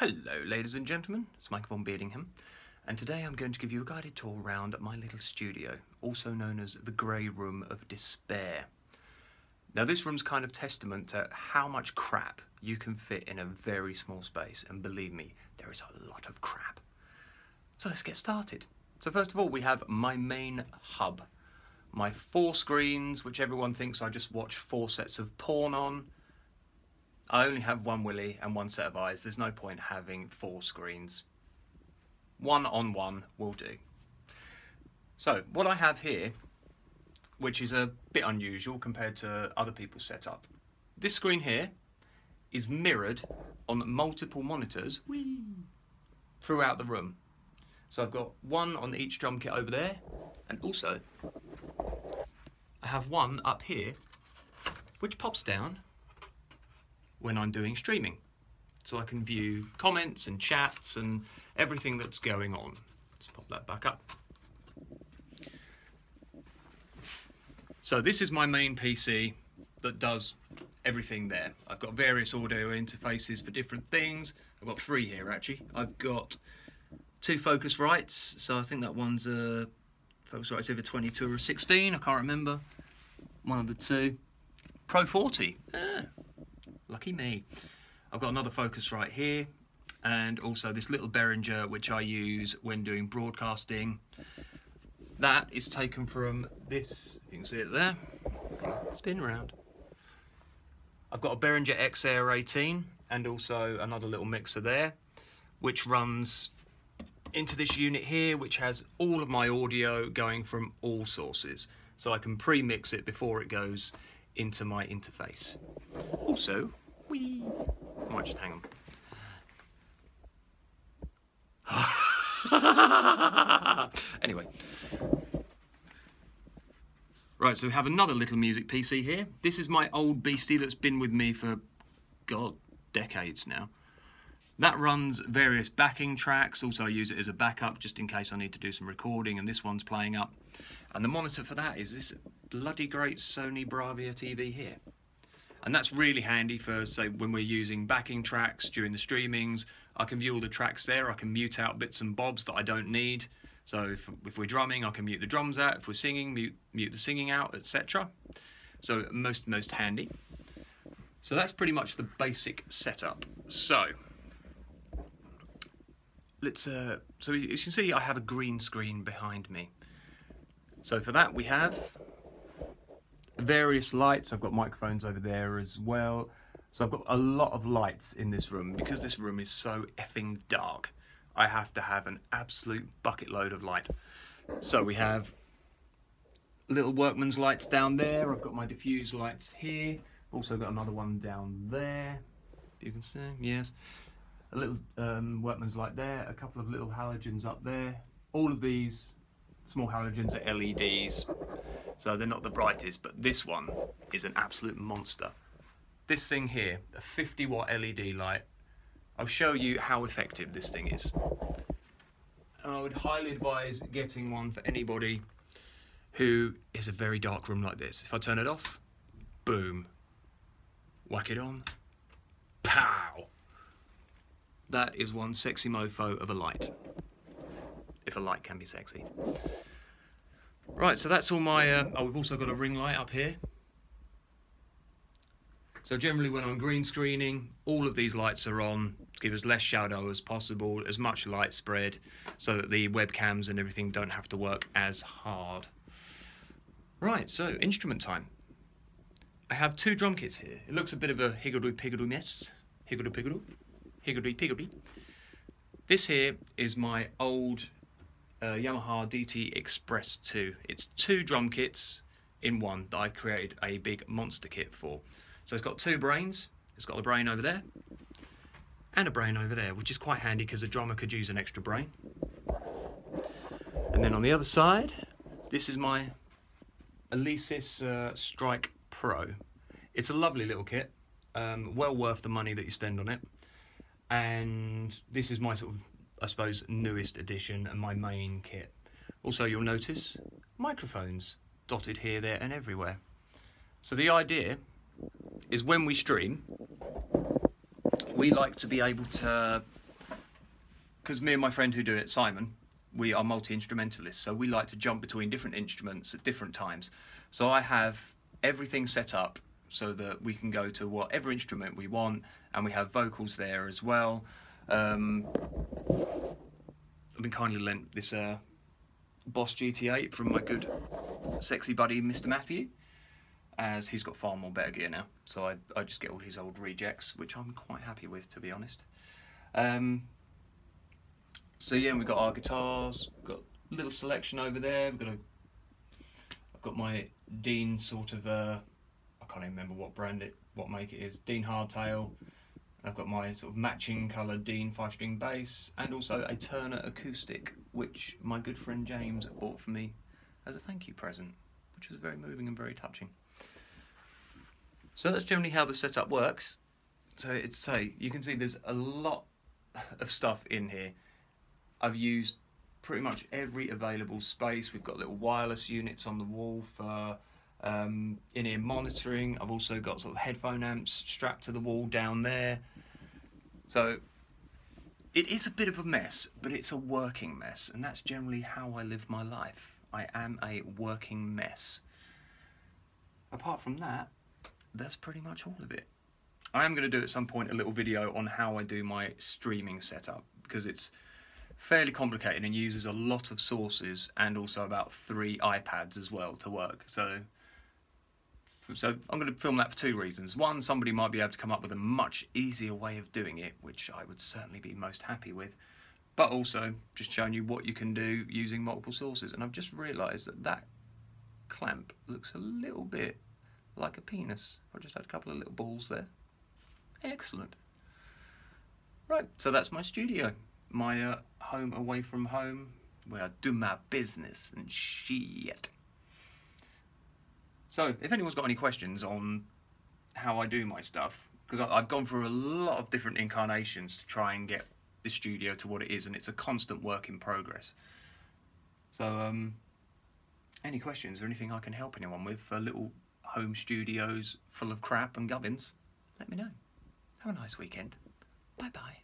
Hello ladies and gentlemen, it's Mike Vonbeardingham, and today I'm going to give you a guided tour around my little studio, also known as the Grey Room of Despair. Now this room's kind of testament to how much crap you can fit in a very small space, and believe me, there is a lot of crap. So let's get started. So first of all we have my main hub, my 4 screens, which everyone thinks I just watch 4 sets of porn on. I only have 1 willy and 1 set of eyes. There's no point having 4 screens. 1 on 1 will do. So what I have here, which is a bit unusual compared to other people's setup, this screen here is mirrored on multiple monitors throughout the room. So I've got 1 on each drum kit over there, and also I have 1 up here which pops down when I'm doing streaming, so I can view comments and chats and everything that's going on. Let's pop that back up. So this is my main PC that does everything there. I've got various audio interfaces for different things. I've got 3 here actually. I've got 2 Focusrites, so I think that one's a Focusrite's either 22 or 16, I can't remember. One of the 2. Pro 40. Lucky me. I've got another Focusrite here, and also this little Behringer which I use when doing broadcasting. That is taken from this, you can see it there, spin around. I've got a Behringer XR 18 and also another little mixer there which runs into this unit here, which has all of my audio going from all sources, so I can pre-mix it before it goes into my interface. Also, I might just hang on. Anyway. Right, so we have another little music PC here. This is my old beastie that's been with me for, God, decades now. That runs various backing tracks. Also I use it as a backup just in case I need to do some recording, and this one's playing up. And the monitor for that is this bloody great Sony Bravia TV here. And that's really handy for, say, when we're using backing tracks during the streamings. I can view all the tracks there. I can mute out bits and bobs that I don't need. So if we're drumming, I can mute the drums out. If we're singing, mute the singing out, etc. So most handy. So that's pretty much the basic setup. So let's so as you can see, I have a green screen behind me. So for that we have various lights. I've got microphones over there as well. So I've got a lot of lights in this room. Because this room is so effing dark, I have to have an absolute bucket load of light. So we have little workman's lights down there. I've got my diffuse lights here. Also got another one down there. You can see, yes. A little workman's light there. A couple of little halogens up there. All of these small halogens are LEDs. So they're not the brightest, but this one is an absolute monster. This thing here, a 50 watt LED light. I'll show you how effective this thing is. And I would highly advise getting one for anybody who is a very dark room like this. If I turn it off, boom. Whack it on, pow. That is one sexy mofo of a light. If a light can be sexy. Right, so that's all my, oh, we've also got a ring light up here. So generally when I'm green screening, all of these lights are on to give as less shadow as possible, as much light spread, so that the webcams and everything don't have to work as hard. Right, so instrument time. I have 2 drum kits here. It looks a bit of a higgledy-piggledy mess. Higgledy-piggledy. Higgledy-piggledy. This here is my old Yamaha DT Express 2. It's 2 drum kits in one that I created a big monster kit for. So it's got 2 brains. It's got a brain over there and a brain over there, which is quite handy because the drummer could use an extra brain. And then on the other side, this is my Alesis Strike Pro. It's a lovely little kit, well worth the money that you spend on it. And this is my sort of, I suppose, newest edition and my main kit. Also, you'll notice microphones dotted here, there and everywhere. So the idea is when we stream, we like to be able to because me and my friend who do it, Simon, we are multi-instrumentalists, so we like to jump between different instruments at different times. So I have everything set up so that we can go to whatever instrument we want, and we have vocals there as well. I've been kindly lent this Boss GT8 from my good sexy buddy Mr. Matthew, as he's got far more better gear now, so I just get all his old rejects, which I'm quite happy with, to be honest. So yeah, we've got our guitars, we've got a little selection over there. I've got my Dean sort of, I can't even remember what make it is, Dean Hardtail. I've got my sort of matching coloured Dean 5-string bass, and also a Turner acoustic, which my good friend James bought for me as a thank you present, which was very moving and very touching. So that's generally how the setup works. So you can see there's a lot of stuff in here. I've used pretty much every available space. We've got little wireless units on the wall for in-ear monitoring. I've also got sort of headphone amps strapped to the wall down there. So it is a bit of a mess, but it's a working mess, and that's generally how I live my life. I am a working mess. Apart from that, that's pretty much all of it. I am going to do at some point a little video on how I do my streaming setup, because it's fairly complicated and uses a lot of sources, and also about 3 iPads as well to work. So I'm going to film that for 2 reasons. One, somebody might be able to come up with a much easier way of doing it, which I would certainly be most happy with, but also just showing you what you can do using multiple sources. And I've just realised that that clamp looks a little bit like a penis. I just had a couple of little balls there. Excellent. Right, so that's my studio. My home away from home, where I do my business and shit. So, if anyone's got any questions on how I do my stuff, because I've gone through a lot of different incarnations to try and get this studio to what it is, and it's a constant work in progress. So, any questions or anything I can help anyone with for little home studios full of crap and gubbins, let me know. Have a nice weekend. Bye bye.